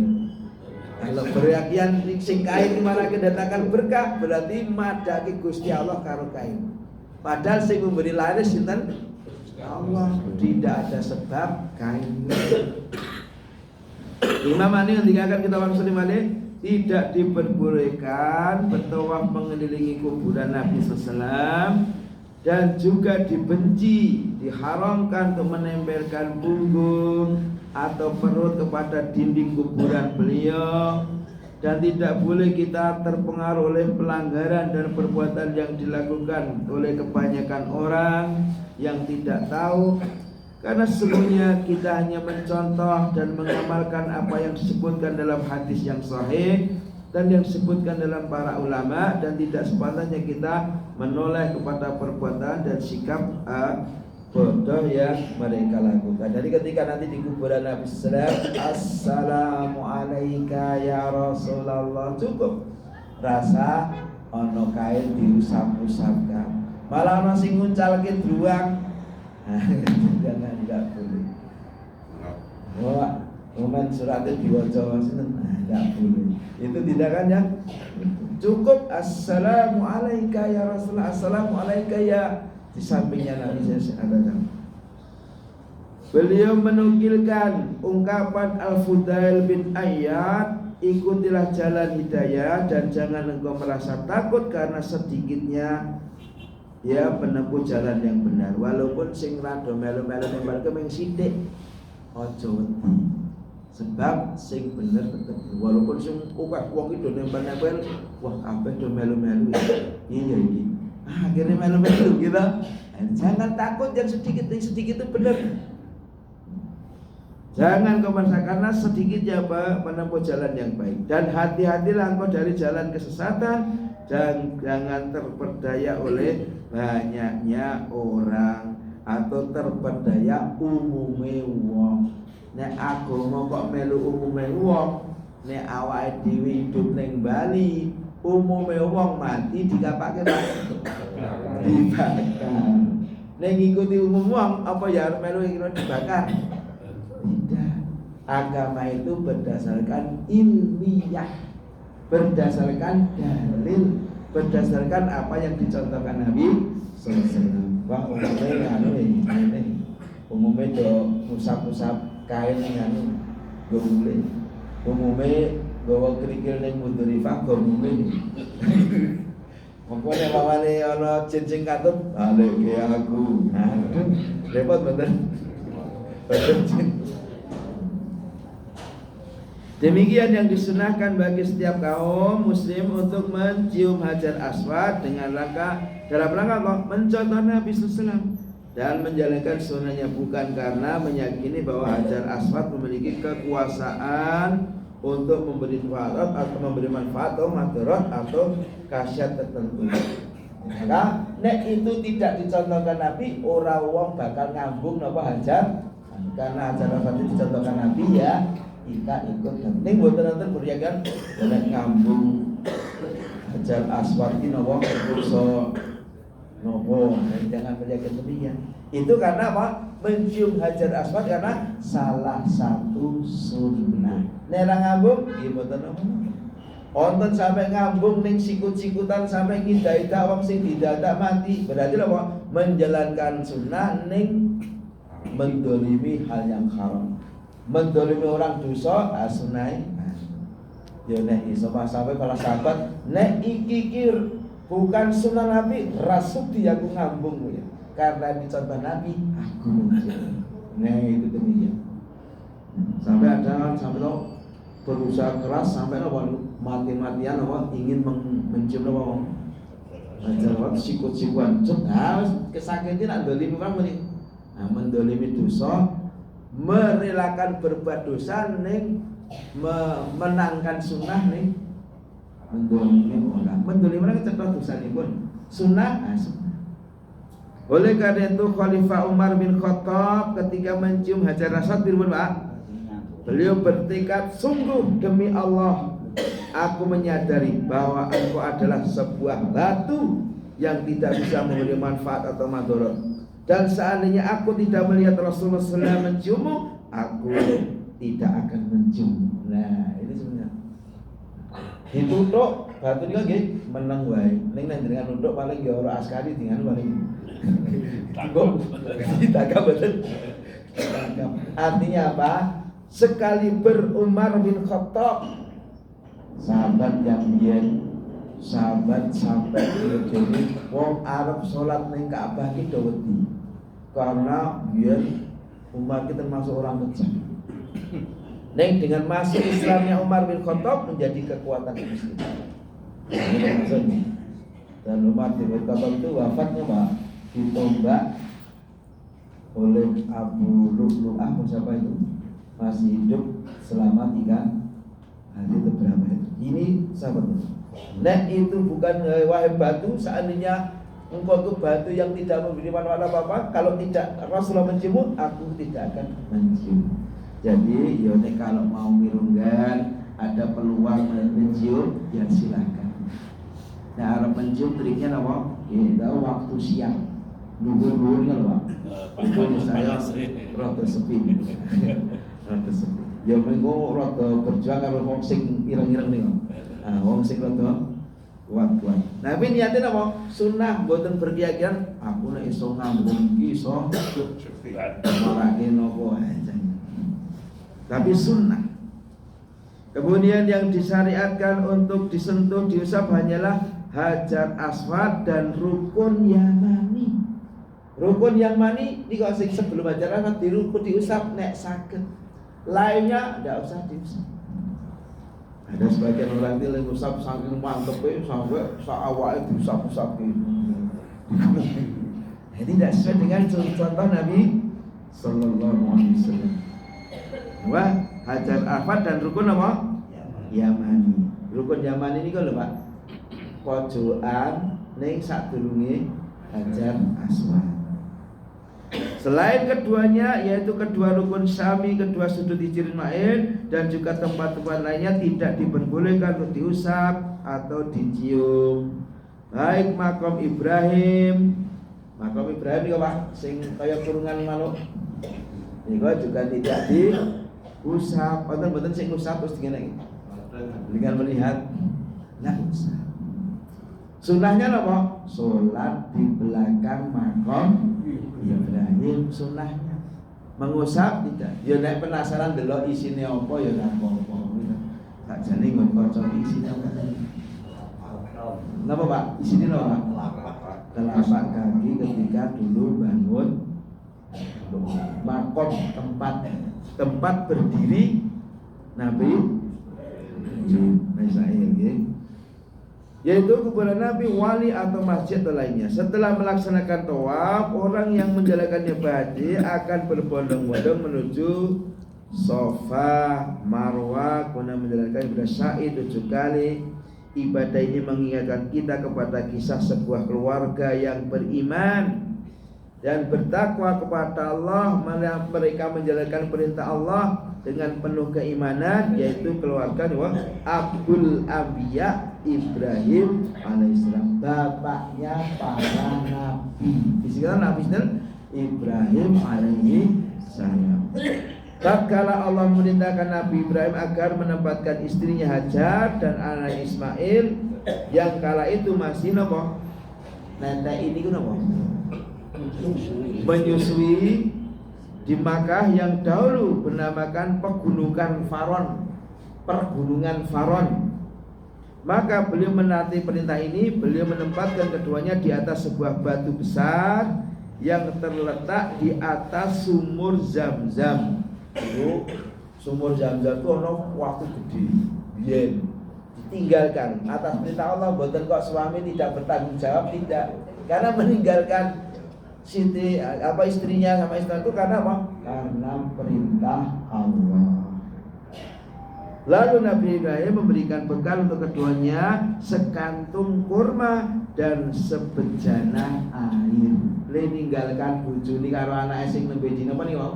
Kalau beryakinan sing kain malah kedatangan berkah, berarti madaki Gusti Allah karo kain. Padahal sing memberi laris sinten? Allah. Tidak ada sebab kain. Imam Ani ngendikaken kita maksudnya malih tidak diperbolehkan bertawaf mengelilingi kuburan Nabi sallallahu dan juga dibenci, diharamkan untuk menempelkan punggung atau perut kepada dinding kuburan beliau, dan tidak boleh kita terpengaruh oleh pelanggaran dan perbuatan yang dilakukan oleh kebanyakan orang yang tidak tahu, karena sesungguhnya kita hanya mencontoh dan mengamalkan apa yang disebutkan dalam hadis yang sahih dan yang disebutkan dalam para ulama, dan tidak sepatutnya kita menoleh kepada perbuatan dan sikap bodoh yang mereka lakukan. Jadi ketika nanti di kuburan Nabi sallallahu Assalamualaikum ya Rasulullah, cukup rasa ono kain diusap-usapkan, malah ono sing nguncalke druang. Jangan, tidak boleh. Wah, momen suratnya diwaca tidak boleh. Itu tindakan yang cukup. Assalamualaikum ya Rasulullah, assalamualaikum ya. Di sampingnya Nabi SAW. Beliau menukilkan ungkapan Al-Fudail bin Ayyad, ikutilah jalan hidayah dan jangan engkau merasa takut karena sedikitnya ya menempuh jalan yang benar. Walaupun sing rada melu-melu nembal kemeng sithik, aja wedi. Sebab sing bener tetep. Walaupun sing akeh wong iki do nembal-nembal, wah kabeh do melu-melu. Iya iki. Akhirnya melu-melu gitu. Jangan takut, yang sedikit itu benar. Jangan kau merasa karena sedikit ya menempuh jalan yang baik. Dan hati-hatilah engkau dari jalan kesesatan, dan jangan terperdaya oleh banyaknya orang atau terperdaya umume wong. Nek agama kok melu umume wong, nek awake dhewe hidup ning Bali, umume wong mati dikapake dibakar. Nek ngikuti umum wong apa ya melu kira dibakar? Tidak. Agama itu berdasarkan ilmiah, berdasarkan dalil, berdasarkan apa yang dicontohkan Nabi sallallahu alaihi wasallam. Wah, umumnya do usap-usap kain nganu go mulih. Umume gawa kerikil ning Muzdalifah go mulih. Monggo nek lawane ana jin sing katut, balik ke aku. Aduh, repot bener. Demikian yang disunahkan bagi setiap kaum muslim untuk mencium Hajar Aswad dengan dalam rangka mencontoh Nabi SAW dan menjalankan sunnahnya, bukan karena meyakini bahwa Hajar Aswad memiliki kekuasaan untuk memberi manfaat atau memberi manfaat atau madarat atau khasiat tertentu. Maka nek itu tidak dicontohkan Nabi, ora wong bakal ngambung napa hajar. Karena hajar aswad itu dicontohkan Nabi ya, kita ikut. Penting mboten nonton beryakan nek ngambung hajar aswad iki napa kurso nopo, jangan beryakan demikian. Itu karena apa? Mencium hajar aswad karena salah satu sunnah. Nek ra ngambung nggih mboten napa. Onten sampai ngambung ning sikut-sikutan sampai ngida-ida wong sing didadak mati. Berarti apa? Menjalankan sunnah ning mendolimi hal yang haram. Mendolimi orang dosa asunai. Ya nek iso sampai para sahabat nek iki bukan sunnah Nabi, rasudi aku ngambung ya. Karena dicontoh Nabi, aku muncul. Nah itu demikian. Sampai ada sampai lo berusaha keras sampai lo mati-matian apa ingin mencium apa ajar apa sikut-sikuan kesakitan nak dolimi orang ini mendolimi dosa merelakan berbuat dosa ning menangkan sunnah ning mendolimi orang kecepatan dosa ini pun sunnah oleh karena itu Khalifah Umar bin Khattab ketika mencium hajar aswad beliau bertekad sungguh demi Allah aku menyadari bahwa engkau adalah sebuah batu yang tidak bisa memberi manfaat atau madarat. Dan seandainya aku tidak melihat Rasulullah SAW menciummu, aku tidak akan mencium. Nah, ini sebenarnya. Ditutuk batu ini lagi menang wae. Ning dengan nutuk paling ya ora askari dengan paling. Tanggung. Ditangkap betul. Artinya apa? Sekali Umar bin Khattab sahabat yang biyen sahabat sampai jadi wong Arab sholat ning Ka'bah ki wedi karena biyen Umar ki termasuk orang kejam. Neng dengan masuk Islamnya Umar bin Khattab menjadi kekuatan Muslim. Ini maksudnya. Dan Umar bin Khattab itu wafatnya Pak ditombak oleh Abu Lu'lu'ah siapa itu? Masih hidup selama 3 hari itu berapa itu? Ini sahabat. Nah itu bukan wahai batu, seandainya engkau itu batu yang tidak memberi manfaat apa-apa, kalau tidak Rasulullah mencium, aku tidak akan mencium. Jadi yone kalau mau mirunggan ada peluang mencium, ya silakan. Nah Arab mencium triknya apa? Ya waktu siang. Nunggu-nunggu kan Pak. Pokoknya saya rada sepi. Rada sepi. Ya mengko rada berjuang karo wong sing ireng-ireng niku. Wong sing rada kuat-kuat. Nah, tapi niatnya apa? Sunnah mboten berkeyakinan aku nek iso ngambung iki iso marake napa aja. Tapi sunnah. Kemudian yang disyariatkan untuk disentuh diusap hanyalah hajar aswad dan rukun yamani. Rukun yamani ini kalau sebelum hajar aswad diusap nek saged. Lainnya tidak usah diusap. Ada sebagian orang yang usap saking mantepnya sampai saawake diusap-usap gitu. Jadi tidak sesuai dengan contoh Nabi Sallallahu Alaihi Wasallam. Wah, hajar aswad dan rukun apa? Yamani. Rukun yamani ini kalau Pak pojokan ning sadurunge hajar aswad. Selain keduanya yaitu kedua rukun syami, kedua sudut Ismail dan juga tempat-tempat lainnya tidak diperbolehkan untuk diusap atau dicium. Baik makam Ibrahim itu Pak sing kaya kurungan manuk. Niku juga tidak diusap. Wonten sing usap terus dengan melihat nah usap. Sunnahnya apa? Sholat di belakang makam Ibrahim sunnahnya. Mengusap tidak. Ya nek penasaran delok isine apa ya ora apa-apa. Sakjane ngon kaca isine apa. Napa Pak? Isine lho Pak. Telapak kaki ketika dulu bangun makam tempat berdiri Nabi Israel nggih. Yaitu kuburan Nabi, wali atau masjid atau lainnya. Setelah melaksanakan tawaf, orang yang menjalankannya ibadah akan berbondong-bondong menuju Safa, Marwah, kemudian menjalankan ibadah sa'i 7 kali. ibadah ini mengingatkan kita kepada kisah sebuah keluarga yang beriman dan bertakwa kepada Allah. Mereka menjalankan perintah Allah dengan penuh keimanan, yaitu keluarga Abul Anbiya Ibrahim alaihissalam, bapaknya para nabi. Disebutkan Nabi Ibrahim alaihissalam. Tatkala Allah merintahkan Nabi Ibrahim agar menempatkan istrinya Hajar dan anak Ismail yang kala itu masih nopo nenek ini nopo menyusui di Makkah yang dahulu bernamakan pergunungan Faron. Maka beliau menaati perintah ini. Beliau menempatkan keduanya di atas sebuah batu besar yang terletak di atas sumur Zam-Zam. Itu sumur Zam-Zam itu ono waktu gede biyen ditinggalkan atas perintah Allah. Boten kok suami tidak bertanggung jawab, tidak, karena meninggalkan istrinya sama istri itu karena apa? Karena perintah Allah. Lalu Nabi Ibrahim memberikan bekal untuk keduanya sekantung kurma dan sebejana air. Le ninggalkan bojone karo anake sing nembe dina apa niku?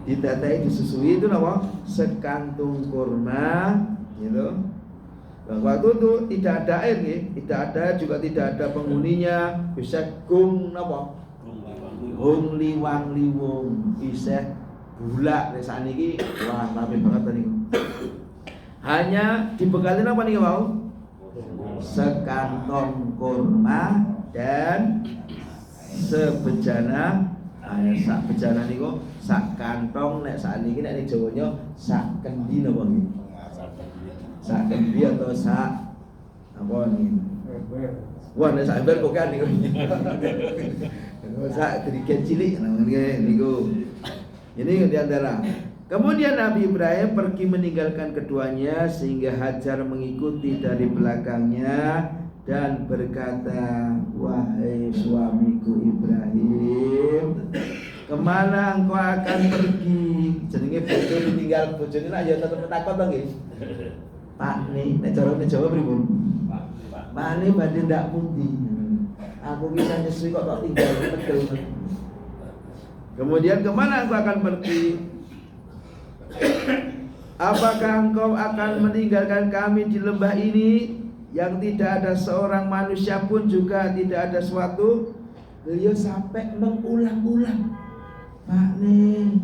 Ditatai disusui itu apa? Sekantung kurma, gitu. Waktu itu tidak ada air, tidak ada, juga tidak ada penghuninya. Bisa gung apa? Hung liwang liwung, bisa bulak desa niki. Wah, rapi banget tadi. Hanya dibekali apa nih mau? Sekantong kurma dan sebejana. Sak bejana niku sak kantong, nek sak niki nek Jawanya sak kendi napa nggih? Sak kendi atau sak apa niki? Wah, nek sak ember kok kan niku. Sak sedikit cilik namanya niku. Ini di antara. Kemudian Nabi Ibrahim pergi meninggalkan keduanya sehingga Hajar mengikuti dari belakangnya dan berkata, wahai suamiku Ibrahim, kemana engkau akan pergi? Jenenge bojo ditinggal bojone nak ya tetep takon to nggih. Pak nih, nek carane Jawa pripun? Pak nih badhe ndak pundi. Aku bisa nyesui kok tak tinggal Tegal. Kemudian kemana engkau akan pergi? Apakah engkau akan meninggalkan kami di lembah ini yang tidak ada seorang manusia pun, juga tidak ada suatu? Beliau sampai mengulang-ulang, Pak nih,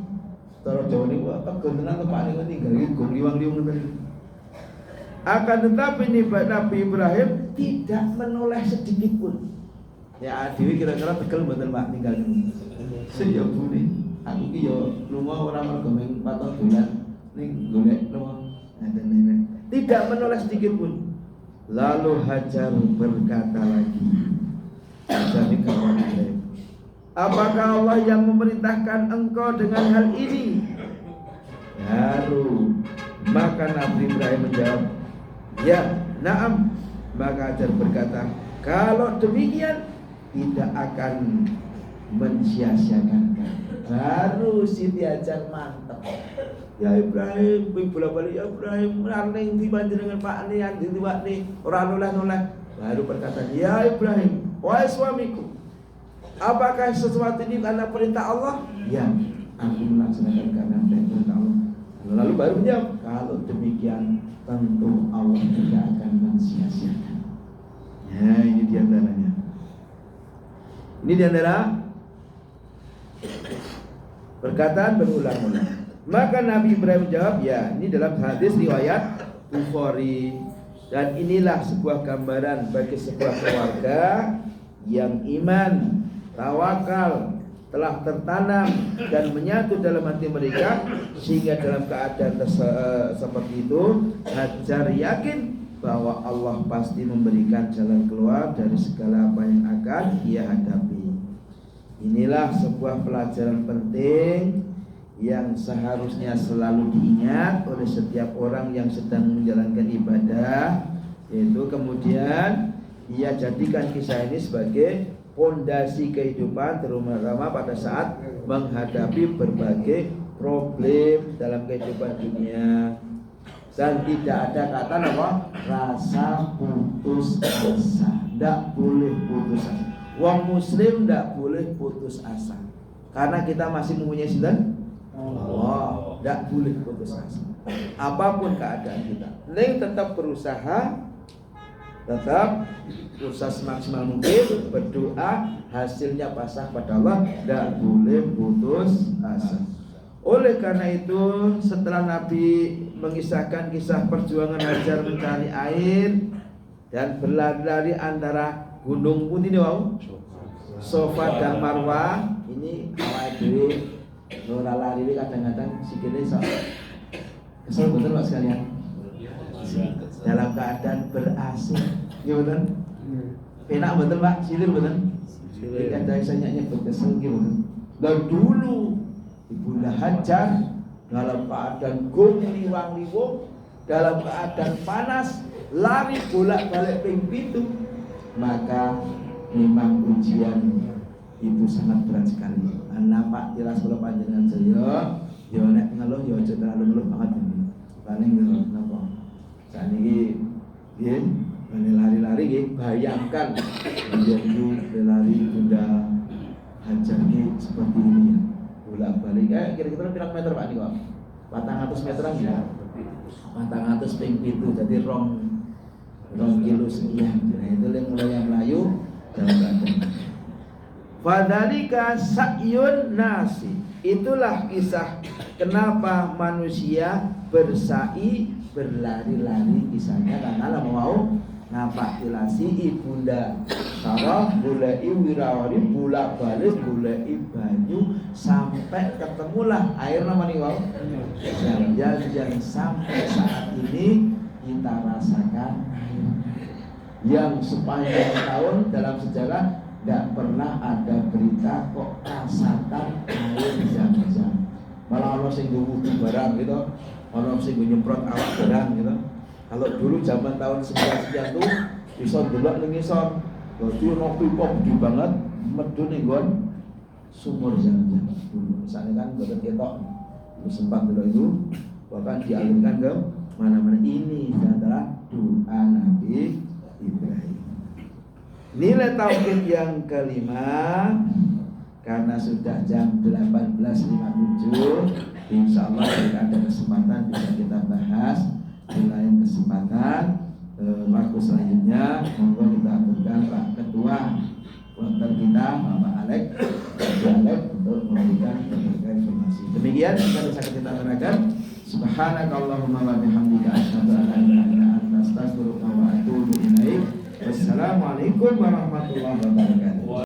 taruh Jawa ini wah tegal tenan to Pak nih tinggal gong liwang-liwang tadi. Akan tetapi Nabi Ibrahim tidak menoleh sedikit pun. Ya dewi kira-kira tegal mboten Pak tinggal saya bune. Aku ki yo lunga ora mergo ming 4 bulan ning golek lunga. Tidak menoleh sedikit pun. Lalu Hajar berkata lagi, apakah Allah yang memerintahkan engkau dengan hal ini? Lalu maka Nabi Ibrahim menjawab, ya, na'am. Maka Hajar berkata, kalau demikian tidak akan mensia-siakan. Baru Siti Hajar mantap. Ya Ibrahim, bola-balik ya Ibrahim, raning di panjenengan Pak ni, andi di Pak ni, orang noleh-noleh. Baru berkata, ya Ibrahim, wahai suamiku, apakah sesuatu ini karena perintah Allah? Ya, aku melaksanakan karena perintah Allah. Lalu baru menjawab, kalau demikian tentu Allah tidak akan mensia-siakan. Ya, ini diantaranya. Ini diantara perkataan berulang-ulang. Maka Nabi Ibrahim jawab, ya, ini dalam hadis riwayat Bukhari. Dan inilah sebuah gambaran bagi sebuah keluarga yang iman, tawakal telah tertanam dan menyatu dalam hati mereka, sehingga dalam keadaan seperti itu Hajar yakin bahwa Allah pasti memberikan jalan keluar dari segala apa yang akan ia hadapi. Inilah sebuah pelajaran penting yang seharusnya selalu diingat oleh setiap orang yang sedang menjalankan ibadah, yaitu kemudian ia jadikan kisah ini sebagai fondasi kehidupan, terutama pada saat menghadapi berbagai problem dalam kehidupan dunia. Dan tidak ada kata apa? Rasa putus asa. Tidak boleh putus asa. Wong muslim tidak boleh putus asa. Karena kita masih mempunyai sinten? Allah. Tidak boleh putus asa. Apapun keadaan kita, ning tetap berusaha, tetap berusaha semaksimal mungkin, berdoa, hasilnya pasrah pada Allah, tidak boleh putus asa. Oleh karena itu, setelah Nabi mengisahkan kisah perjuangan Hajar mencari air dan berlari-lari antara gunung putih ini, Safa dan Marwah, ini awal dhewe ora lari kadang-kadang sikile sok kesel betul Pak sekalian. Dalam keadaan berasing, ya betul. Enak betul Pak, silir betul. Kadang saya nyebut kesel gitu. Dan dulu Ibunda Hajar dalam keadaan gumliwang-liwung, dalam keadaan panas, lari bolak-balik ping 7, maka memang ujian itu sangat berat sekali. Napa tilas kula panjenengan saya, ya nek ngeluh ya aja terlalu ngeluh banget ini. Paling ngeluh napa? Saniki nggih, lari-lari nggih, bayangkan menjadi lari Bunda Hajar nggih seperti ini ya. Bolak-balik kira-kira pirang meter Pak niku? 400 meteran ya. 400 ping 7 jadi rong kilo sekian. Nah, itu yang mulai melayu dalam keadaan. Fadzalika sa'yun nasi. Itulah kisah kenapa manusia bersa'i, berlari-lari kisahnya karena mau ngapakilasi ibunda Sarah golek wirawari bolak-balik golek banyu sampai ketemulah air namanya wau. Yang sampai saat ini kita rasakan air yang sepanjang tahun dalam sejarah tidak pernah ada berita kok kasatan air Zam-Zam. Malah ono sing wudu barang gitu, ono sing nyemprot awak barang gitu. Kalau dulu zaman tahun 19 sekian tuh bisa delok ning ngisor. Dadi ono pipa gede banget medun ning nggon sumur Zam-Zam. Misalnya kan boten ketok. Sempat delok itu bahkan dialirkan ke mana-mana. Ini adalah doa Nabi Ibrahim. Nilai tauhid yang kelima, karena sudah jam 18.57, insya Allah jika ada kesempatan bisa kita bahas di lain kesempatan. Waktu selanjutnya monggo kita aturkan Pak Ketua Klenter kita Bapak Alek untuk memberikan informasi. Demikian yang bisa kita terangkan. Subhanakallahumma wa bihamdika asyhadu an la ilaha illa anta astaghfiruka wa atubu ilaik. Wassalamualaikum warahmatullahi wabarakatuh.